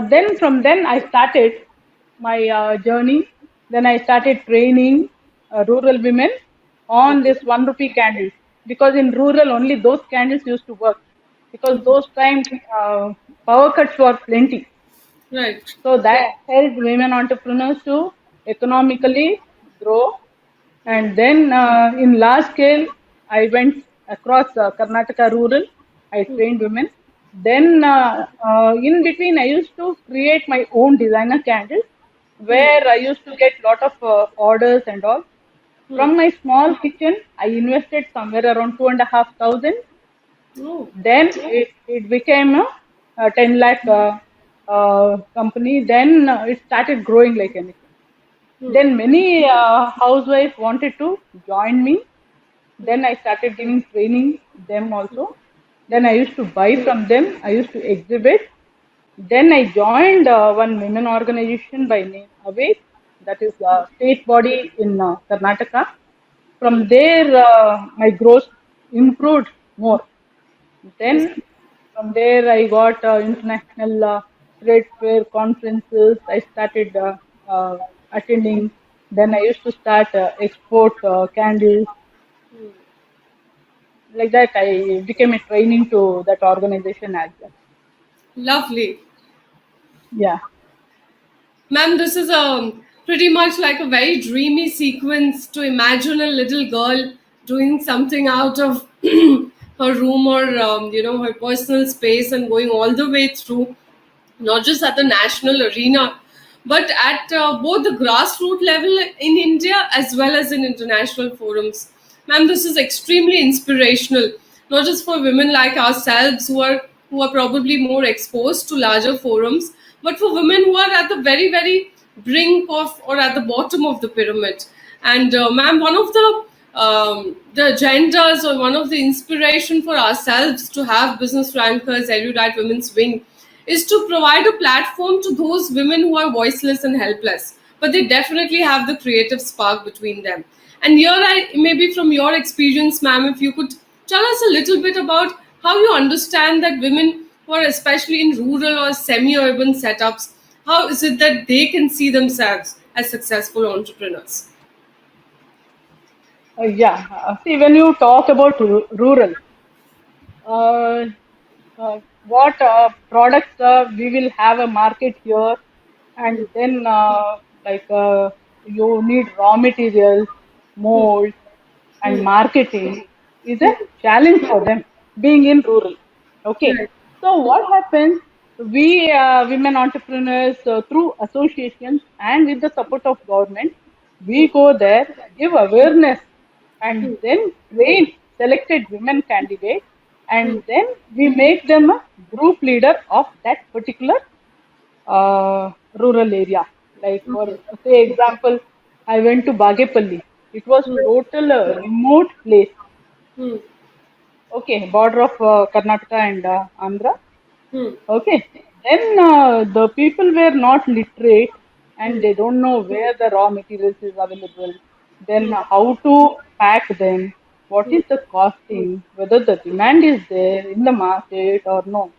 then from then I started my journey. Then I started training rural women on Okay. this 1 rupee candles, because in rural only those candles used to work, because Okay. those times power cuts were plenty. Right. So that helped women entrepreneurs to economically grow. And then in large scale, I went across Karnataka rural. I trained women. Then in between, I used to create my own designer candles, Hmm. where I used to get lot of orders and all. Hmm. From my small kitchen, I invested somewhere around 2,500. Oh. Then it became a 10 lakh company. Then it started growing like anything. Hmm. Then many housewives wanted to join me. Then I started giving training them also. Then I used to buy from them. I used to exhibit. Then I joined one women organization by name Awake, that is a state body in Karnataka. Hmm. From there, my growth improved more. Yes. Then from there, I got international trade fair conferences. I started attending. Then I used to start export candles. Like that, I became a training to that organization as well. Lovely. Yeah. Ma'am, this is pretty much like a very dreamy sequence to imagine a little girl doing something out of her room or her personal space and going all the way through, not just at the national arena, but at both the grassroots level in India as well as in international forums. Ma'am, this is extremely inspirational, not just for women like ourselves who are probably more exposed to larger forums, but for women who are at the very, very brink of or at the bottom of the pyramid. And ma'am, one of the agendas or one of the inspiration for ourselves to have Business Rankers Erudite Women's Wing is to provide a platform to those women who are voiceless and helpless, but they definitely have the creative spark between them. And here, maybe from your experience, ma'am, if you could tell us a little bit about how you understand that women who are especially in rural or semi-urban setups, how is it that they can see themselves as successful entrepreneurs? Yeah. See, when you talk about rural, uh, what products we will have a market here, and then you need raw materials, molds, and marketing is a challenge for them being in rural. Okay, Right. so what happens? We women entrepreneurs through associations and with the support of government, we go there, give awareness, and then train selected women candidates, and then we make them a group leader of that particular rural area. Like for say example, I went to Bagepalli. It was total remote place. Hmm. Okay, border of Karnataka and Andhra. Hmm. Okay, then the people were not literate and they don't know where the raw materials is available. Then how to pack them, what is the costing, whether the demand is there in the market or no.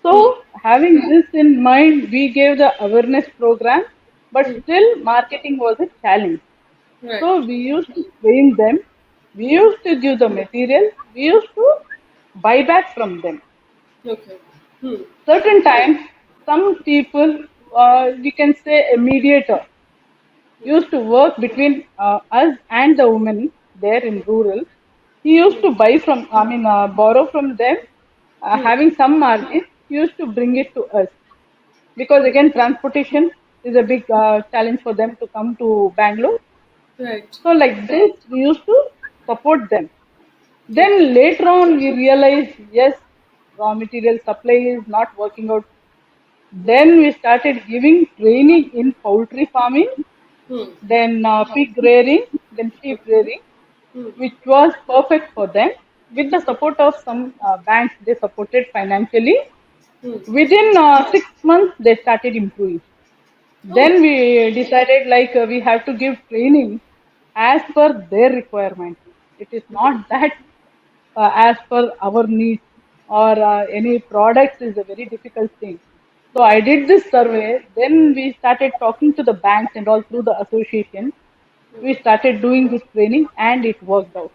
So having this in mind, we gave the awareness program, but still marketing was a challenge. Right. So we used to train them, we used to give the material, we used to buy back from them. Okay. Hmm. Certain times, some people, we can say a mediator, used to work between us and the women there in rural. He used to buy from, borrow from them, having some margin, he used to bring it to us. Because again, transportation is a big challenge for them to come to Bangalore. Right. So like this, we used to support them. Okay. Then later on, we realized, yes, raw material supply is not working out. Then we started giving training in poultry farming, Hmm. then pig rearing, then sheep rearing, Hmm. which was perfect for them. With the support of some banks, they supported financially. Hmm. Within 6 months, they started improving. Oh. Then we decided like we have to give training as per their requirement. It is not that as per our needs or any products is a very difficult thing. So I did this survey. Then we started talking to the banks and all through the association. We started doing this training and it worked out.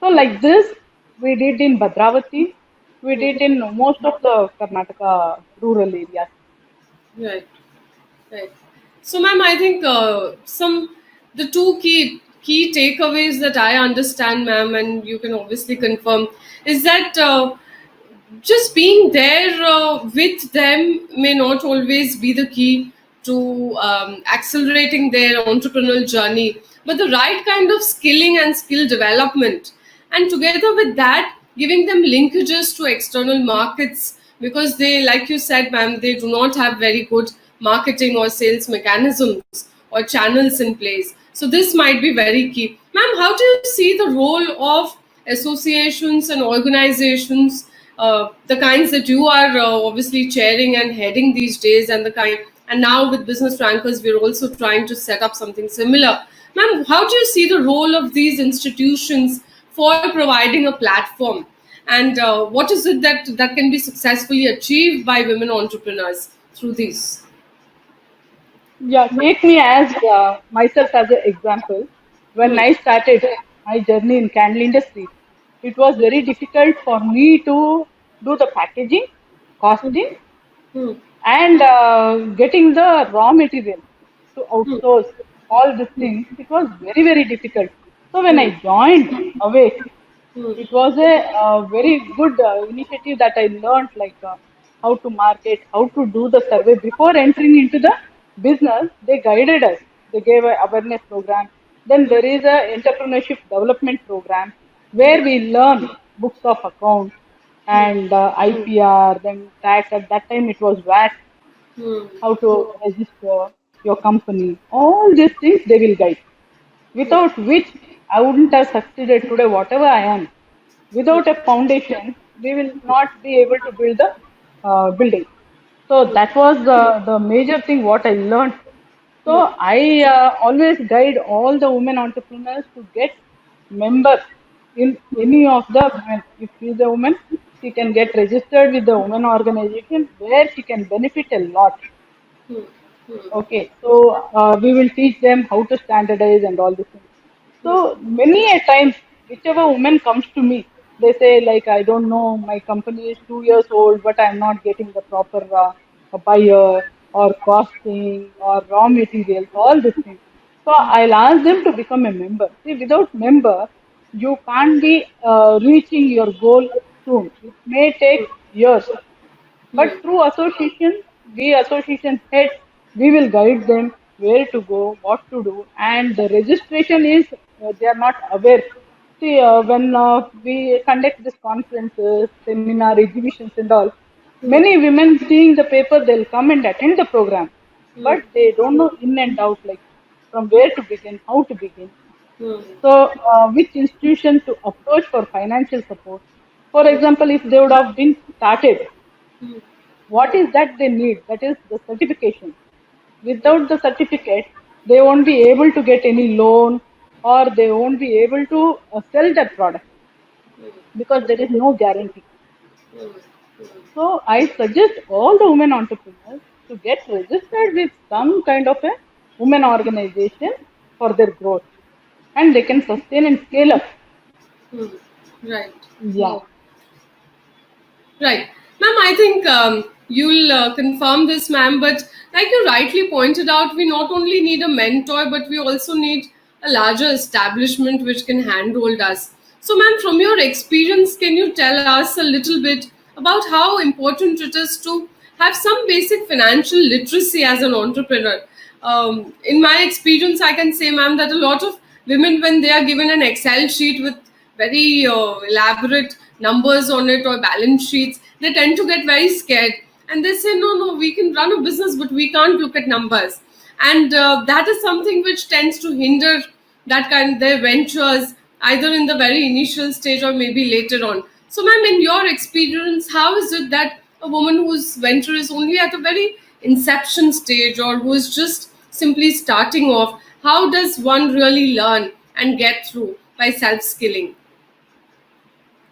So like this, we did in Bhadravati. We did in most of the Karnataka rural areas. Right. Right. So, ma'am, I think the two key takeaways that I understand, ma'am, and you can obviously confirm, is that just being there with them may not always be the key to accelerating their entrepreneurial journey, but the right kind of skilling and skill development, and together with that, giving them linkages to external markets, because they, like you said, ma'am, they do not have very good marketing or sales mechanisms or channels in place. So this might be very key, ma'am. How do you see the role of associations and organizations, the kinds that you are obviously chairing and heading these days, and the kind, and now with Business Rankers we're also trying to set up something similar, ma'am? How do you see the role of these institutions for providing a platform, and what is it that can be successfully achieved by women entrepreneurs through these? Yeah, take me as myself as an example. When Hmm. I started my journey in candle industry, it was very difficult for me to do the packaging, costing, Hmm. and getting the raw material to Hmm. outsource all these things. It was very, very difficult. So when Hmm. I joined Awake, Hmm. it was a, very good initiative that I learned, like how to market, how to do the survey before entering into the business. They guided us. They gave a awareness program. Then there is a entrepreneurship development program where we learn books of account and IPR, then tax. At that time, it was VAT, Hmm. how to register your company. All these things they will guide, without which I wouldn't have succeeded today, whatever I am. Without a foundation, we will not be able to build the building. So that was the major thing what I learned. So I always guide all the women entrepreneurs to get members in any of the women. If she is a woman, she can get registered with the women organization where she can benefit a lot. Hmm. Hmm. Okay, so we will teach them how to standardize and all these things. So many a times, whichever woman comes to me, they say like, I don't know, my company is 2 years old, but I'm not getting the proper buyer or costing or raw materials, all these things. So I'll ask them to become a member. See, without member, you can't be reaching your goal soon. It may take years. But through association, we association heads, we will guide them where to go, what to do, and the registration is they are not aware. See, when we conduct these conferences, seminar, exhibitions, and all, many women seeing the paper, they'll come and attend the program, but they don't know in and out, like from where to begin, how to begin. Hmm. So, which institution to approach for financial support? For example, if they would have been started, what is that they need? That is the certification. Without the certificate, they won't be able to get any loan or they won't be able to sell their product because there is no guarantee. So I suggest all the women entrepreneurs to get registered with some kind of a women organization for their growth, and they can sustain and scale up. Hmm. Right. Yeah. Right. Ma'am, I think you'll confirm this, ma'am, but like you rightly pointed out, we not only need a mentor, but we also need a larger establishment which can handhold us. So, ma'am, from your experience, can you tell us a little bit about how important it is to have some basic financial literacy as an entrepreneur? In my experience, I can say, ma'am, that a lot of women, when they are given an Excel sheet with very elaborate numbers on it or balance sheets, they tend to get very scared and they say, no, no, we can run a business, but we can't look at numbers. And that is something which tends to hinder that kind their ventures either in the very initial stage or maybe later on. So, ma'am, in your experience, how is it that a woman whose venture is only at a very inception stage or who is just simply starting off, how does one really learn and get through by self skilling?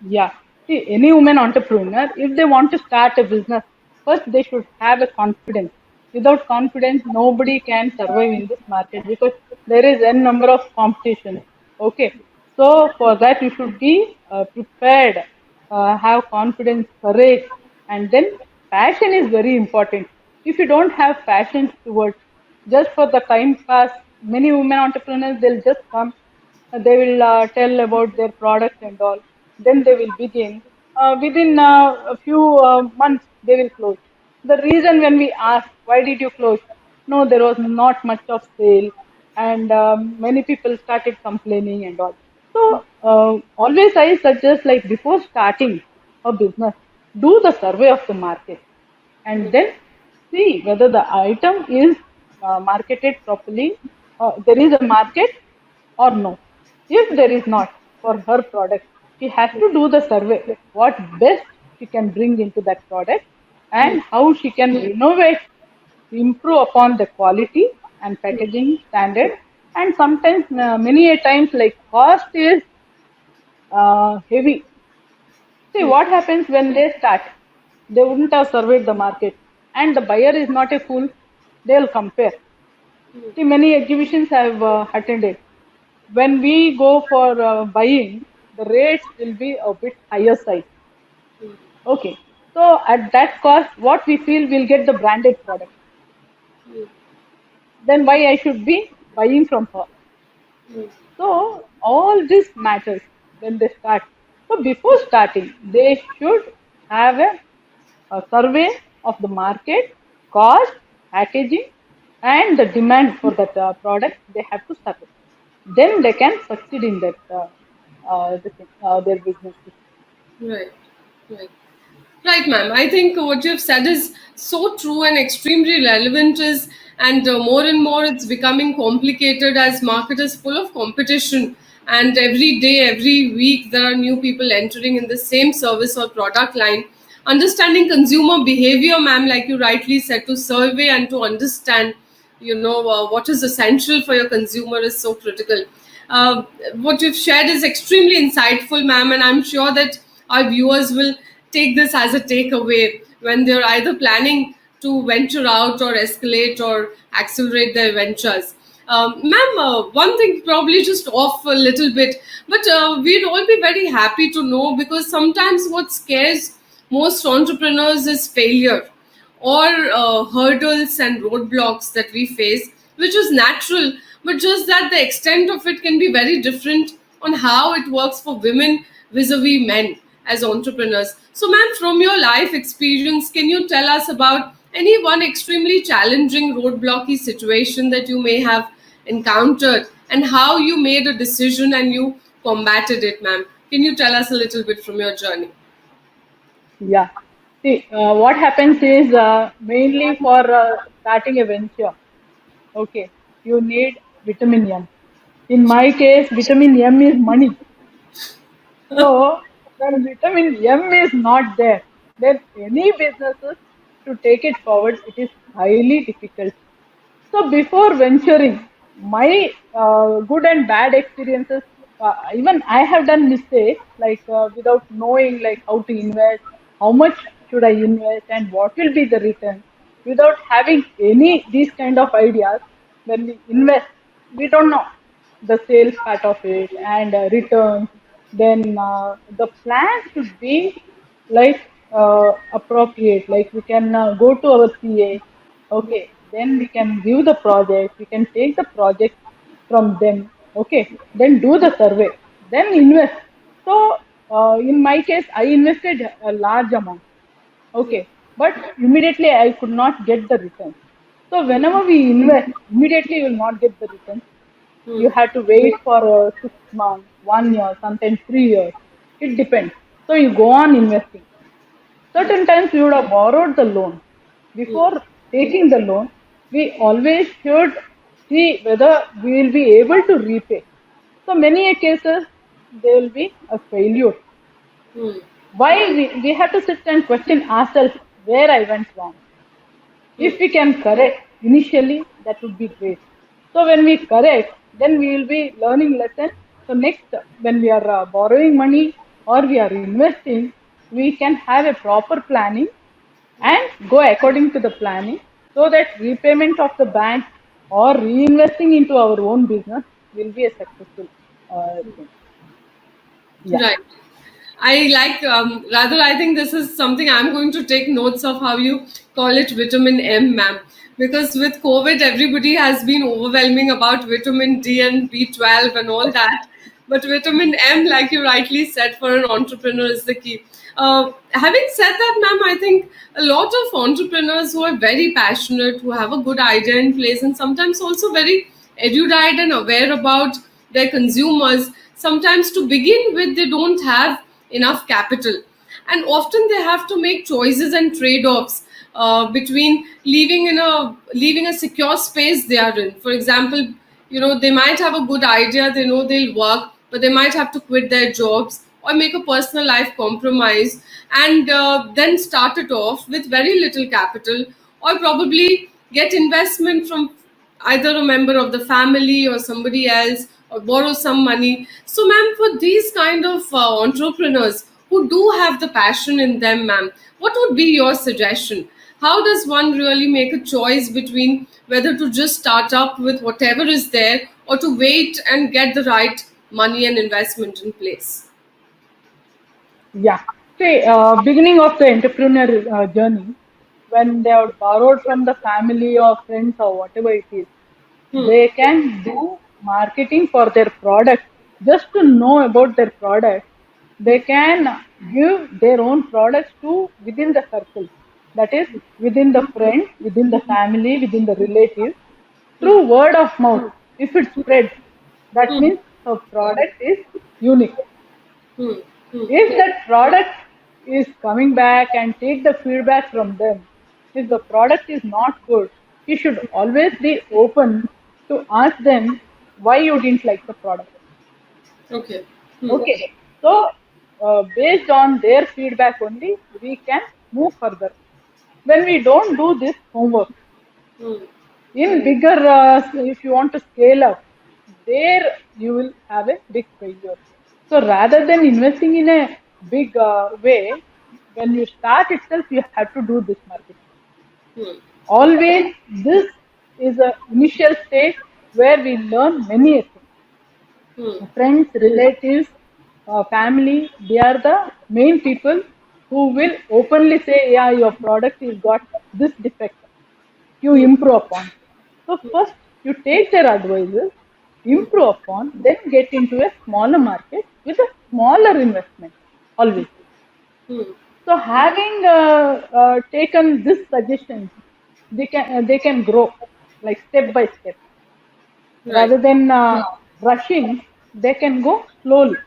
Yeah. See, any woman entrepreneur, if they want to start a business, first they should have a confidence. Without confidence, nobody can survive in this market because there is n number of competition. Okay, so for that you should be prepared, have confidence, courage, and then passion is very important. If you don't have passion towards just for the time pass, many women entrepreneurs they'll just come, they will tell about their products and all. Then they will begin. Within a few months, they will close. The reason when we ask, why did you close? No, there was not much of sale, and many people started complaining and all. So always I suggest like before starting a business, do the survey of the market and then see whether the item is marketed properly. There is a market or no. If there is not for her product, she has to do the survey. What best she can bring into that product and how she can innovate, improve upon the quality and packaging standard. And sometimes, many a times, like cost is heavy. See what happens when they start. They wouldn't have surveyed the market, and the buyer is not a fool. They'll compare. See, many exhibitions I've attended. When we go for buying, the rates will be a bit higher side. Okay. So at that cost, what we feel we'll get the branded product. Then why I should be buying from her? So all this matters when they start. So before starting, they should have a survey of the market, cost, packaging, and the demand for that product. They have to survey. Then they can succeed in that their business. Right, right. Right, ma'am. I think what you've said is so true and extremely relevant is, and more and more it's becoming complicated as market is full of competition, and every day, every week there are new people entering in the same service or product line. Understanding consumer behavior, ma'am, like you rightly said, to survey and to understand, what is essential for your consumer is so critical. Uh, what you've shared is extremely insightful, ma'am, and I'm sure that our viewers will take this as a takeaway when they're either planning to venture out or escalate or accelerate their ventures. Ma'am, one thing probably just off a little bit, but we'd all be very happy to know because sometimes what scares most entrepreneurs is failure or hurdles and roadblocks that we face, which is natural, but just that the extent of it can be very different on how it works for women vis-a-vis men as entrepreneurs. So, ma'am, from your life experience, can you tell us about any one extremely challenging roadblocky situation that you may have encountered and how you made a decision and you combated it, ma'am? Can you tell us a little bit from your journey? Yeah. See, what happens is mainly for starting a venture. Okay, you need vitamin M. In my case, vitamin M is money. So when vitamin M is not there, then any businesses to take it forward, it is highly difficult. So before venturing, my good and bad experiences, even I have done mistakes like without knowing like how to invest, how much should I invest, and what will be the return. Without having any these kind of ideas, when we invest, we don't know the sales part of it and returns. Then the plan should be like appropriate. Like we can go to our CA. Okay, then we can view the project, we can take the project from them. Okay, then do the survey, then invest. So, in my case, I invested a large amount. Okay, but immediately I could not get the return. So, whenever we invest, immediately you will not get the return. You have to wait for 6 months, 1 year, sometimes 3 years. It depends. So, you go on investing. Certain times we would have borrowed the loan. Before taking the loan, we always should see whether we will be able to repay. So many a cases there will be a failure. Hmm. Why we have to sit and question ourselves where I went wrong. If we can correct initially, that would be great. So when we correct, then we will be learning lesson. So next, when we are borrowing money or we are investing, we can have a proper planning and go according to the planning, so that repayment of the bank or reinvesting into our own business will be a successful thing. Yeah. Right. I like, rather, I think this is something I'm going to take notes of how you call it vitamin M, ma'am. Because with COVID, everybody has been overwhelming about vitamin D and B12 and all that. But vitamin M, like you rightly said, for an entrepreneur is the key. Having said that, ma'am, I think a lot of entrepreneurs who are very passionate, who have a good idea in place, and sometimes also very erudite and aware about their consumers, sometimes to begin with they don't have enough capital, and often they have to make choices and trade-offs between leaving a secure space they are in. For example, they might have a good idea, they know they'll work, but they might have to quit their jobs or make a personal life compromise, and then start it off with very little capital, or probably get investment from either a member of the family or somebody else, or borrow some money. So, ma'am, for these kind of entrepreneurs who do have the passion in them, ma'am, what would be your suggestion? How does one really make a choice between whether to just start up with whatever is there, or to wait and get the right money and investment in place? Yeah. See, beginning of the entrepreneur journey, when they are borrowed from the family or friends or whatever it is, Hmm. they can do marketing for their product. Just to know about their product, they can give their own products to within the circle. That is, within the friends, within the family, within the relatives, through word of mouth. If it spreads, that Hmm. means the product is unique. Hmm. Hmm. If that product is coming back and take the feedback from them, if the product is not good, you should always be open to ask them why you didn't like the product. Okay. Hmm. Okay. So, based on their feedback only, we can move further. When we don't do this homework, Hmm. in bigger, if you want to scale up, there you will have a big failure. So rather than investing in a big way, when you start itself, you have to do this marketing. Hmm. Always, this is a initial stage where we learn many things. Hmm. Friends, relatives, family, they are the main people who will openly say, yeah, your product has got this defect, you Hmm. improve upon. So first you take their advices, improve upon, then get into a smaller market with a smaller investment always. Hmm. So having taken this suggestions, they can grow like step by step Right. rather than rushing. They can go slowly.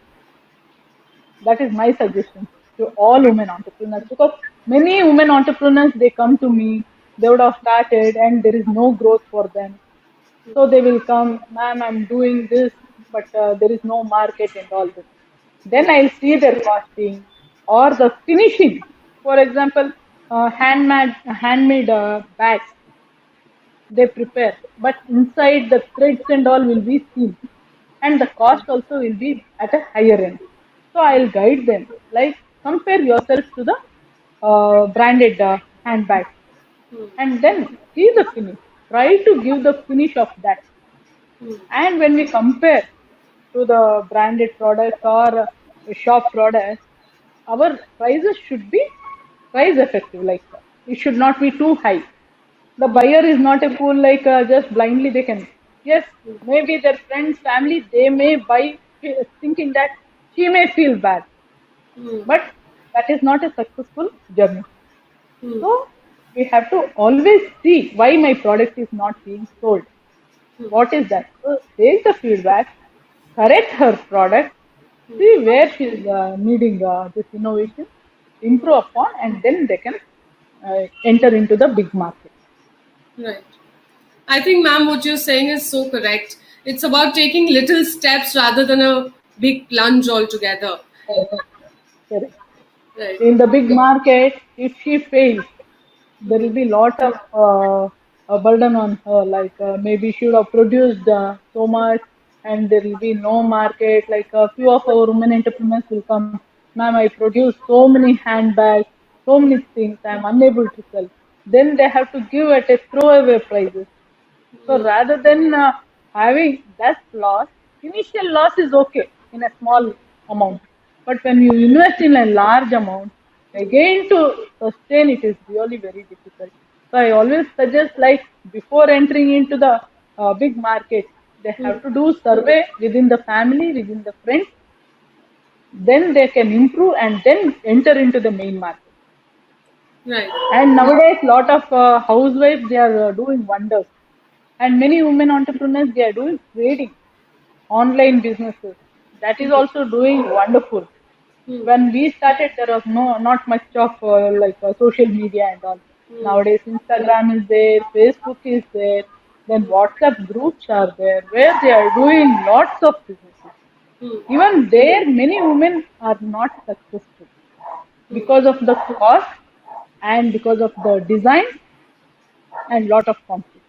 That is my suggestion to all women entrepreneurs, because many women entrepreneurs, they come to me, they would have started and there is no growth for them. So they will come, ma'am, I'm doing this, but there is no market and all this. Then I'll see their costing or the finishing. For example, handmade bags they prepare, but inside the threads and all will be seen, and the cost also will be at a higher end. So I'll guide them, like compare yourself to the branded handbags, Hmm. and then see the finish. Try to give the finish of that. Hmm. And when we compare to the branded products or shop products, our prices should be price effective. Like it should not be too high. The buyer is not a fool, like just blindly they can. Yes, maybe their friends, family, they may buy thinking that she may feel bad, Hmm. but that is not a successful journey. Hmm. So we have to always see why my product is not being sold. What is that? So take the feedback, correct her product, see where she is needing this innovation, improve upon, and then they can enter into the big market. Right. I think, ma'am, what you're saying is so correct. It's about taking little steps rather than a big plunge altogether. Correct. Right. In the big market, if she fails, there will be lot of a burden on her. Like maybe she would have produced so much, and there will be no market. Like a few of our women entrepreneurs will come, ma'am, I produced so many handbags. so many things I'm unable to sell. Then they have to give at a throwaway prices. So rather than having that loss, initial loss is okay in a small amount. But when you invest in a large amount, again to sustain it is really very difficult. So I always suggest, like, before entering into the big market, they have to do survey within the family, within the friends, then they can improve and then enter into the main market. Right. And nowadays, lot of housewives, they are doing wonders. And many women entrepreneurs, they are doing trading, online businesses. That is also doing wonderful. Hmm. When we started, there was not much of social media and all. Hmm. Nowadays, Instagram is there, Facebook is there, then WhatsApp groups are there, where they are doing lots of businesses. Hmm. Even there, many women are not successful Hmm. because of the cost and because of the design and lot of competition.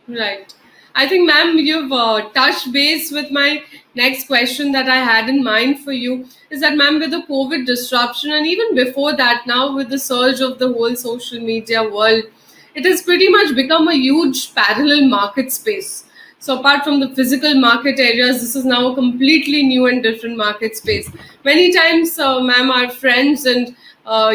Right. I think, ma'am, you've touched base with my next question that I had in mind for you. Is that, ma'am, with the COVID disruption and even before that, now with the surge of the whole social media world, it has pretty much become a huge parallel market space. So, apart from the physical market areas, this is now a completely new and different market space. Many times, ma'am, our friends and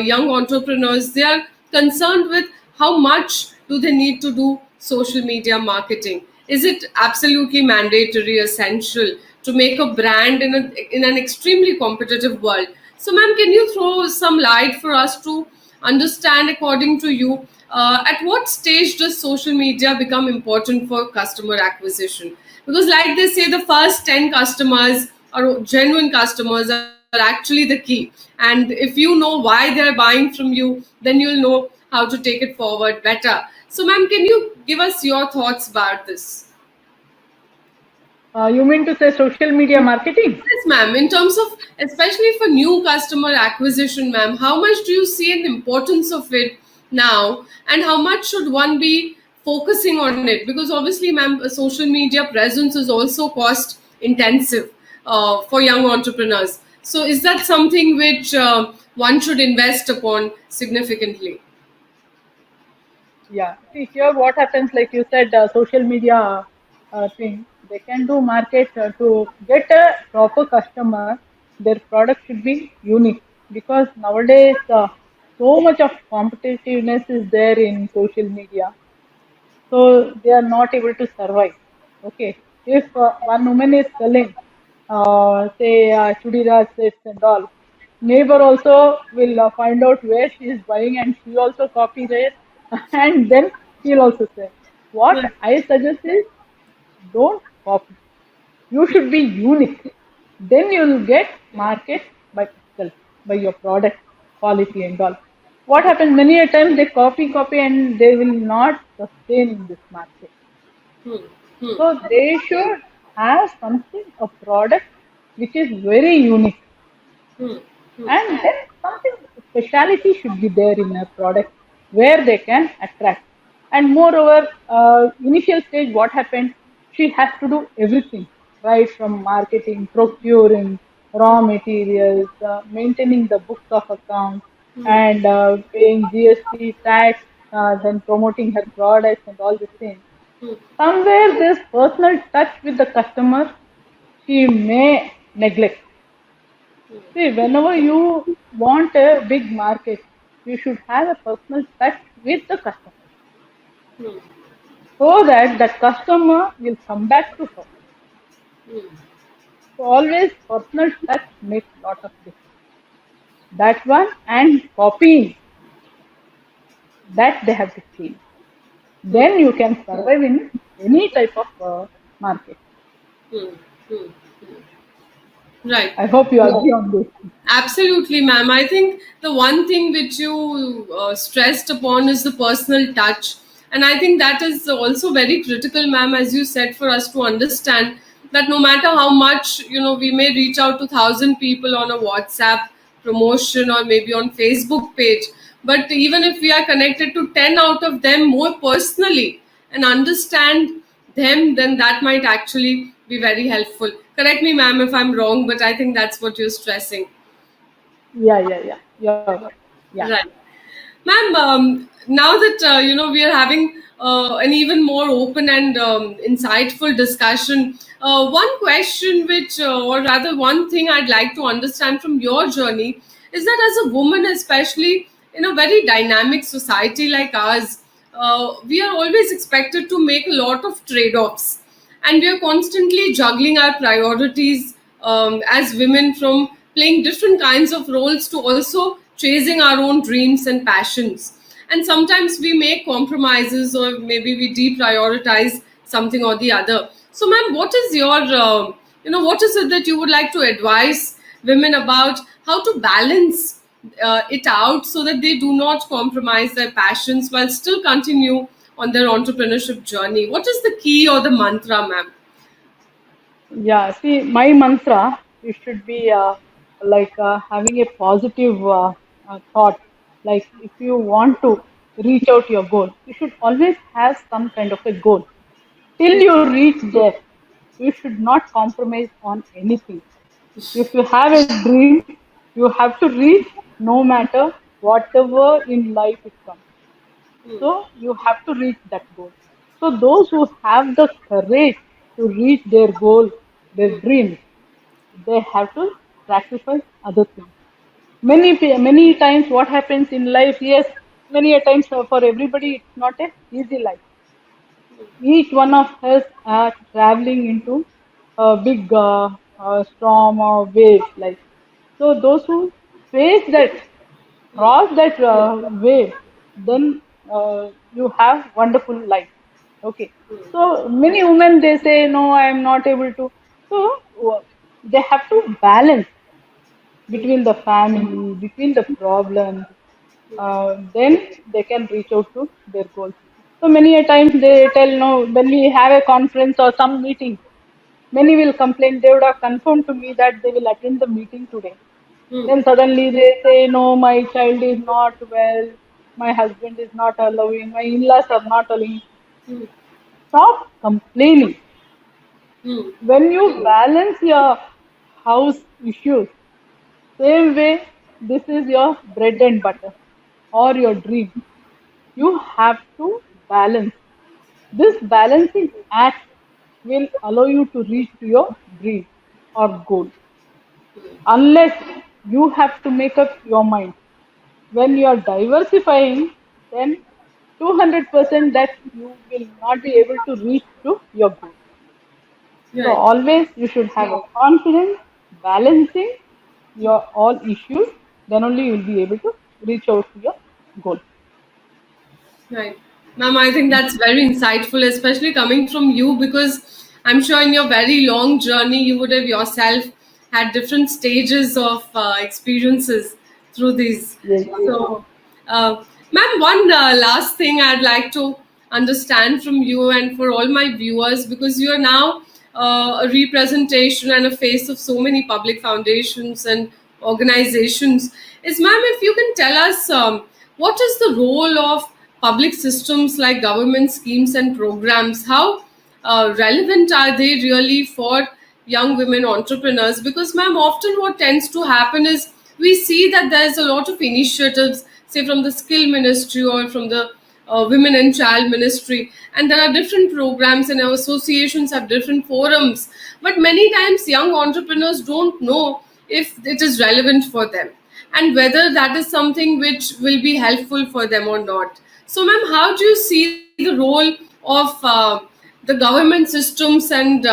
young entrepreneurs, they are concerned with how much do they need to do social media marketing. Is it absolutely mandatory, essential to make a brand in an extremely competitive world? So, ma'am, can you throw some light for us to understand, according to you, at what stage does social media become important for customer acquisition? Because, like they say, the first 10 customers or genuine customers are actually the key. And if you know why they're buying from you, then you'll know how to take it forward better. So, ma'am, can you give us your thoughts about this? You mean to say social media marketing? Yes, ma'am. In terms of, especially for new customer acquisition, ma'am, how much do you see an importance of it now, and how much should one be focusing on it? Because obviously, ma'am, a social media presence is also cost intensive for young entrepreneurs. So, is that something which one should invest upon significantly? Yeah. See, here what happens, like you said, social media thing, they can do market to get a proper customer. Their product should be unique because nowadays so much of competitiveness is there in social media, so they are not able to survive. Okay, if one woman is selling, say chudidar sets and all, neighbor also will find out where she is buying and she also copies it, and then she'll also say. What Right. I suggest is, don't copy. You should be unique. Then you will get market by itself, by your product quality and all. What happens many a times, they copy, and they will not sustain in this market. Hmm. Hmm. So they should have something, a product which is very unique, Hmm. Hmm. and then something speciality should be there in a product where they can attract. And moreover, initial stage, what happened, she has to do everything, right, from marketing, procuring raw materials, maintaining the books of accounts, Hmm. and paying GST tax, then promoting her products and all these things. Hmm. Somewhere this personal touch with the customer, she may neglect. See, whenever you want a big market, you should have a personal touch with the customer Hmm. so that the customer will come back to her. Hmm. So always personal touch makes lot of difference. That one, and copying, that they have to change. Hmm. Then you can survive in any type of market. Hmm. Hmm. Right. I hope you agree on this. Absolutely, ma'am. I think the one thing which you stressed upon is the personal touch. And I think that is also very critical, ma'am, as you said, for us to understand that no matter how much, we may reach out to 1,000 people on a WhatsApp promotion or maybe on Facebook page, but even if we are connected to 10 out of them more personally and understand them, then that might actually be very helpful. Correct me, ma'am, if I'm wrong, but I think that's what you're stressing. Yeah, yeah, yeah. You're right. Yeah. Right. Ma'am, now that we are having an even more open and insightful discussion, one question which, or rather, one thing I'd like to understand from your journey is that as a woman, especially in a very dynamic society like ours, we are always expected to make a lot of trade offs, and we are constantly juggling our priorities as women, from playing different kinds of roles to also chasing our own dreams and passions. And sometimes we make compromises, or maybe we deprioritize something or the other. So ma'am, what is your what is it that you would like to advise women about how to balance it out so that they do not compromise their passions while still continue on their entrepreneurship journey? What is the key or the mantra, ma'am? Yeah, see, my mantra, you should be having a positive thought. Like, if you want to reach out your goal, you should always have some kind of a goal. Till you reach there, you should not compromise on anything. If you have a dream, you have to reach no matter whatever in life it comes. So you have to reach that goal. So those who have the courage to reach their goal, their dreams, they have to sacrifice other things. Many times, what happens in life? Yes, many a times for everybody, it's not a easy life. Each one of us are traveling into a big storm or waves. Like, so, those who face that, cross that wave, then you have wonderful life. Okay. So many women, they say, no, I am not able to. So they have to balance between the family, between the problems. Then they can reach out to their goals. So many a times they tell, no, when we have a conference or some meeting, many will complain. They would have confirmed to me that they will attend the meeting today. Hmm. Then suddenly they say, no, my child is not well, my husband is not allowing, my in-laws are not allowing. Hmm. Stop complaining. Hmm. When you balance your house issues, same way, this is your bread and butter or your dream. You have to balance. This balancing act will allow you to reach to your dream or goal. Unless you have to make up your mind. When you are diversifying, then 200% that you will not be able to reach to your goal. So Right. always you should have a confidence, balancing your all issues, then only you will be able to reach out to your goal. Right. Ma'am, I think that's very insightful, especially coming from you, because I'm sure in your very long journey, you would have yourself had different stages of experiences through these. Yes, yes. So, ma'am, one last thing I'd like to understand from you and for all my viewers, because you are now a representation and a face of so many public foundations and organizations, is, ma'am, if you can tell us what is the role of public systems like government schemes and programs? How relevant are they really for young women entrepreneurs? Because, ma'am, often what tends to happen is we see that there's a lot of initiatives, say from the skill ministry or from the women and child ministry, and there are different programs and our associations have different forums, but many times young entrepreneurs don't know if it is relevant for them and whether that is something which will be helpful for them or not. So ma'am, how do you see the role of the government systems and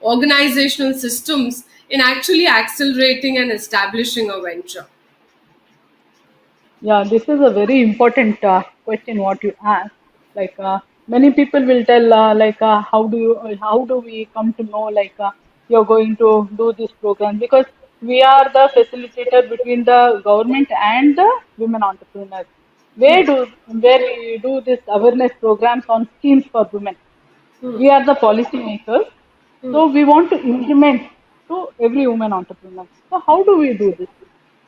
organizational systems in actually accelerating and establishing a venture? Yeah, this is a very important question what you ask. Like many people will tell, how do we come to know you're going to do this program? Because we are the facilitator between the government and the women entrepreneurs. Where we do this awareness programs on schemes for women. Hmm. We are the policy makers, Hmm. so we want to implement to every woman entrepreneur. So how do we do this?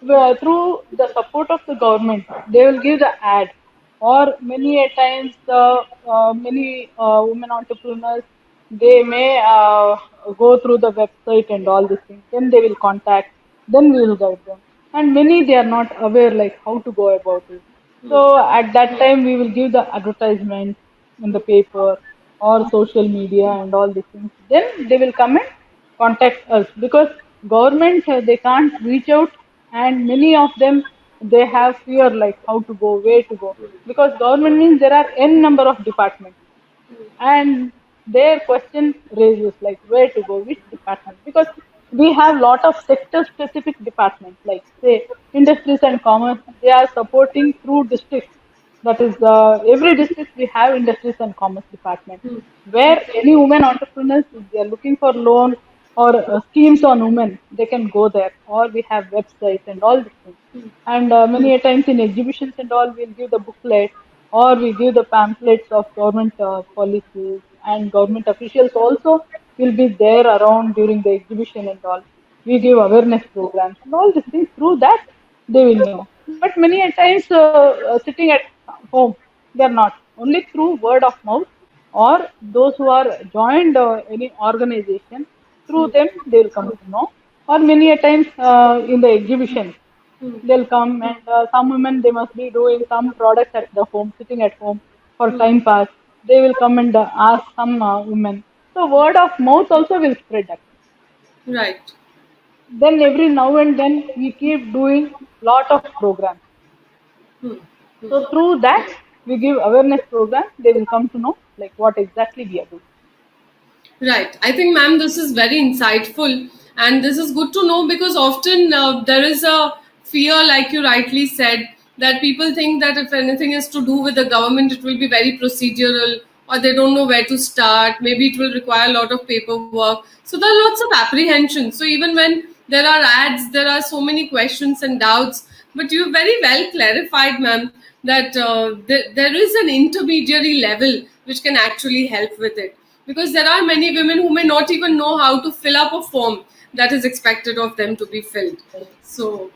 Well, through the support of the government, they will give the ad, or many a times the many women entrepreneurs, they may go through the website and all these things. Then they will contact. Then we will guide them. and many they are not aware like how to go about it. So at that time we will give the advertisement in the paper or social media and all these things, then they will come and contact us, because government they can't reach out, and many of them they have fear like how to go, where to go, because government means there are n number of departments, and their question raises like where to go, which department, because we have lot of sector specific departments like say industries and commerce, they are supporting through districts. That is every district we have industries and commerce department, where any women entrepreneurs, if they are looking for loan or schemes on women, they can go there, or we have websites and all these things. And many a times in exhibitions and all, we'll give the booklet or we give the pamphlets of government policies, and government officials also will be there around during the exhibition and all. We give awareness programs and all these things. Through that, they will know. But many a times sitting at home, they are not. Only through word of mouth, or those who are joined any organization, through them they will come to know. Or many a times in the exhibition, they'll come, and some women they must be doing some products at the home, sitting at home for time pass. They will come and ask some women. So word of mouth also will spread actually. Right. Then every now and then we keep doing lot of programs. So through that we give awareness programs. They will come to know like what exactly we are doing. Right. I think, ma'am, this is very insightful, and this is good to know because often there is a fear, like you rightly said, that people think that if anything is to do with the government, it will be very procedural, or they don't know where to start. Maybe it will require a lot of paperwork. So there are lots of apprehensions. So even when there are ads, there are so many questions and doubts. But you very well clarified, ma'am, that there is an intermediary level which can actually help with it, because there are many women who may not even know how to fill up a form that is expected of them to be filled. So,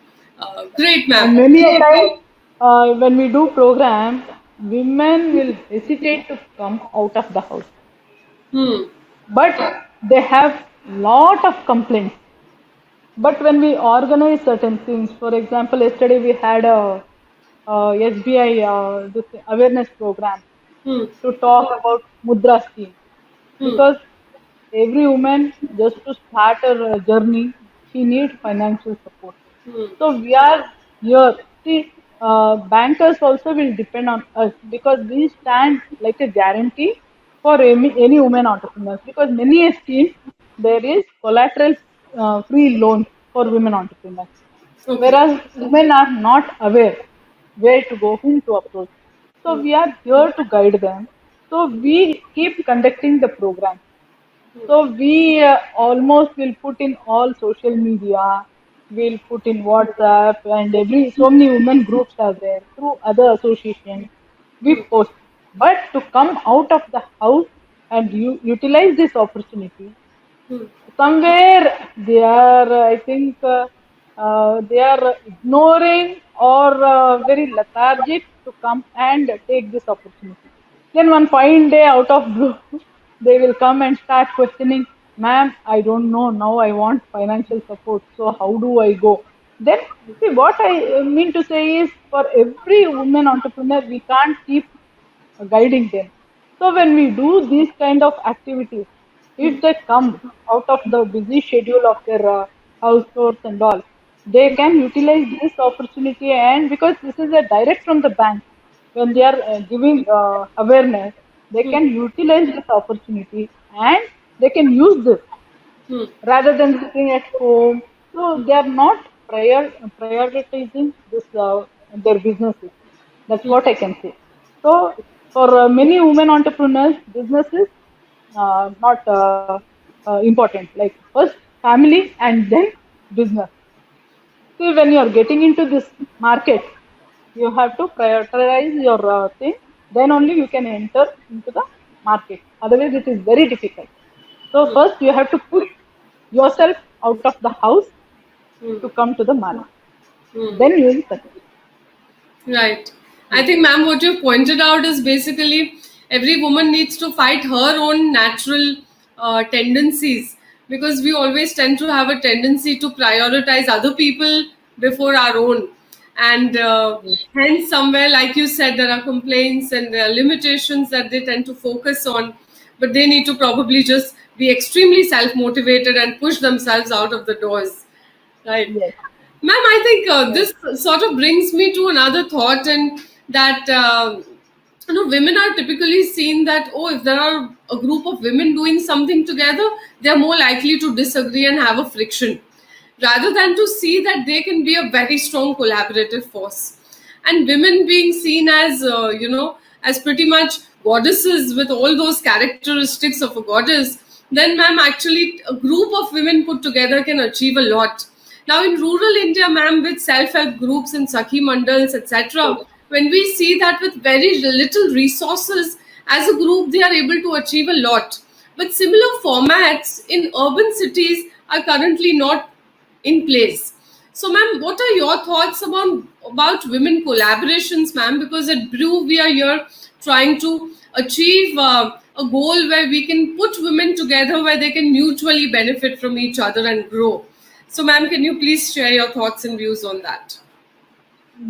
great, And ma'am. many a time when we do program, women will hesitate to come out of the house, Hmm. but they have lot of complaints. But when we organize certain things, for example, yesterday we had a SBI this awareness program Hmm. to talk about Mudra scheme, Hmm. because every woman just to start her journey, she needs financial support. Hmm. So we are here. See, bankers also will depend on us, because we stand like a guarantee for any women entrepreneurs. Because many a scheme there is collateral free loans for women entrepreneurs, Okay. whereas women are not aware where to go, whom to approach. So we are here to guide them. So we keep conducting the program. So we almost will put in all social media, we'll put in WhatsApp, and every so many women groups are there through other associations. We post, but to come out of the house and utilize this opportunity, somewhere they are, I think, they are ignoring or very lethargic to come and take this opportunity. Then one fine day out of blue, they will come and start questioning, ma'am, I don't know, now I want financial support, so how do I go? Then, see, what I mean to say is, for every woman entrepreneur, we can't keep guiding them. So when we do these kind of activities, if they come out of the busy schedule of their house chores and all, they can utilize this opportunity, and because this is a direct from the bank, when they are giving awareness, they can utilize this opportunity and they can use this Hmm. rather than sitting at home. So they are not prioritizing this their businesses. That's what I can say. So for many women entrepreneurs, business is not important. Like first family and then business. See, when you are getting into this market, you have to prioritize your thing. Then only you can enter into the market. Otherwise, it is very difficult. So first, you have to push yourself out of the house to come to the market. Then you will succeed. Right. I Yes. think, ma'am, what you pointed out is basically every woman needs to fight her own natural tendencies, because we always tend to have a tendency to prioritize other people before our own. And hence, somewhere, like you said, there are complaints and there are limitations that they tend to focus on, but they need to probably just be extremely self motivated and push themselves out of the doors. Right. Yes. Ma'am, I think Right. this sort of brings me to another thought, and that women are typically seen that, oh, if there are a group of women doing something together, they are more likely to disagree and have a friction, rather than to see that they can be a very strong collaborative force. And women being seen as as pretty much goddesses with all those characteristics of a goddess, then ma'am, actually a group of women put together can achieve a lot. Now in rural India, ma'am, with self-help groups and sakhi mandals, etc., when we see that with very little resources, as a group they are able to achieve a lot. But similar formats in urban cities are currently not in place. So, ma'am, what are your thoughts about women collaborations, ma'am? Because at Brew we are here trying to achieve a goal where we can put women together, where they can mutually benefit from each other and grow. So, ma'am, can you please share your thoughts and views on that?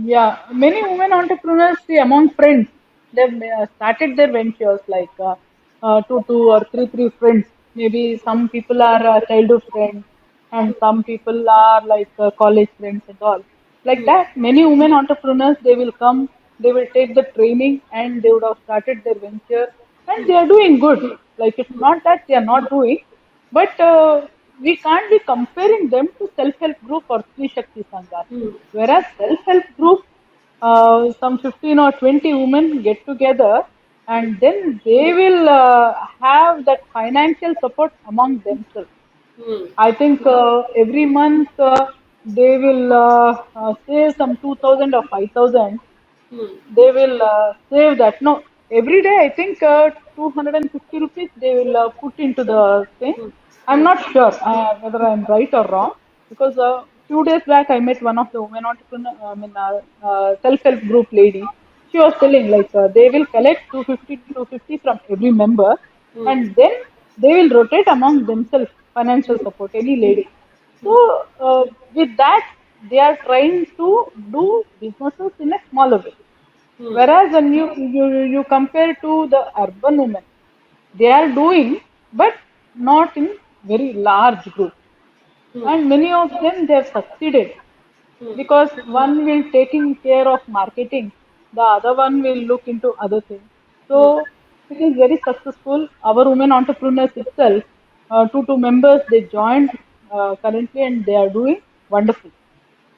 Yeah, many women entrepreneurs see among friends. They've started their ventures like two or three friends. Maybe some people are childhood friends, and some people are like college friends and all. Like that, many women entrepreneurs they will come, they will take the training, and they would have started their venture, and they are doing good. Like it's not that they are not doing, but we can't be comparing them to self-help group or Sri Shakti Sanghas. Whereas self-help group, some 15 or 20 women get together and then they will have that financial support among themselves. Hmm. I think every month they will save some 2,000 or 5,000. Hmm. They will save that. No, every day I think 250 rupees they will put into the thing. I'm not sure whether I'm right or wrong because few days back I met one of the women entrepreneur, self-help group lady. She was telling like they will collect 250 from every member and then they will rotate among themselves financial support, any lady. So with that, they are trying to do businesses in a smaller way. Whereas when you compare to the urban women, they are doing, but not in very large group. And many of them they have succeeded because one will taking care of marketing, the other one will look into other things. So it is very successful. Our women entrepreneurs itself, two members they joined currently and they are doing wonderful.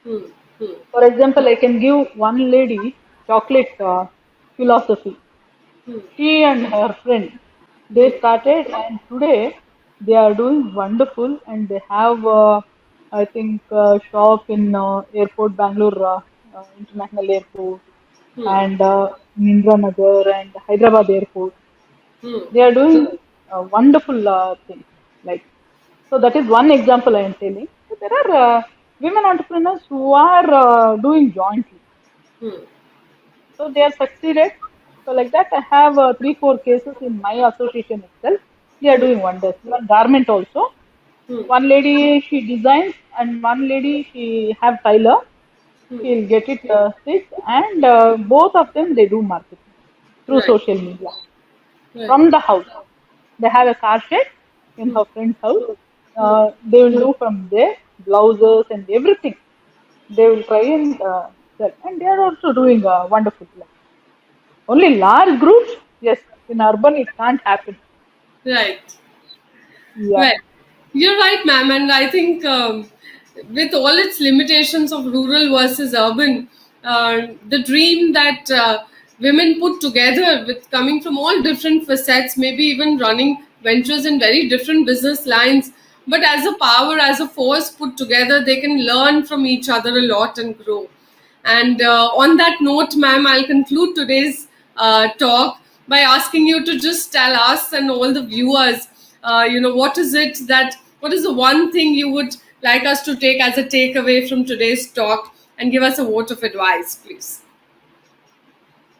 Hmm. Hmm. For example, I can give one lady chocolate philosophy. She and her friend they started, and today they are doing wonderful, and they have I think shop in airport Bangalore International Airport and Indranagar and Hyderabad Airport. They are doing wonderful things. Like so, that is one example I am telling. So there are women entrepreneurs who are doing jointly. So they are succeeded. So like that, I have four cases in my association itself. They are doing wonders. Even garment also. One lady she designs, and one lady she have tailor. She'll get it stitched, and both of them they do marketing through Right. social media Right. from the house. They have a car shed in her friend's house. They will do from there blouses and everything. They will try and sell, and they are also doing wonderful. Only large groups, yes. In urban, it can't happen. Right. Yeah, Right. You're right, ma'am. And I think with all its limitations of rural versus urban, the dream that women put together with coming from all different facets, maybe even running ventures in very different business lines, but as a power, as a force put together, they can learn from each other a lot and grow. And on that note, ma'am, I'll conclude today's talk by asking you to just tell us and all the viewers, what is the one thing you would like us to take as a takeaway from today's talk, and give us a vote of advice, please.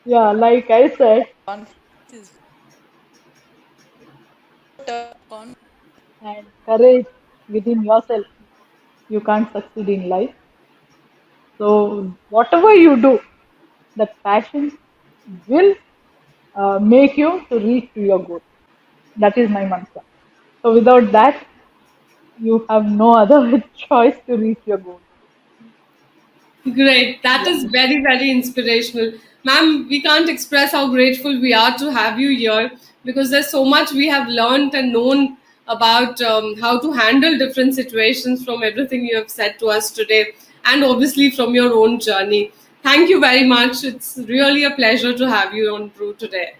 yeah. Like I said, Confidence is con- and courage within yourself, you can't succeed in life. So whatever you do, that passion will make you to reach to your goal. That is my mantra. So without that, you have no other choice to reach your goal. Great. That Yeah. is very, very inspirational. Ma'am, we can't express how grateful we are to have you here because there's so much we have learned and known about how to handle different situations from everything you have said to us today and obviously from your own journey. Thank you very much. It's really a pleasure to have you on Brew today.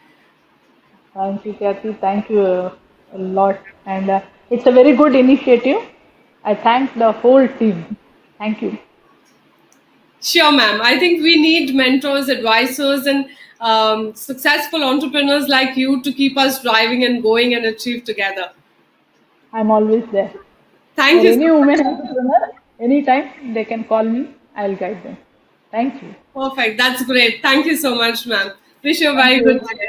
Thank you, Kathy. Thank you a lot. And it's a very good initiative. I thank the whole team. Thank you. Sure, ma'am. I think we need mentors, advisors, and successful entrepreneurs like you to keep us driving and going and achieve together. I'm always there. Thank For you so any woman much. entrepreneur, anytime they can call me, I'll guide them. Thank you. Perfect. That's great. Thank you so much, ma'am. Wish you a Thank very good you. day.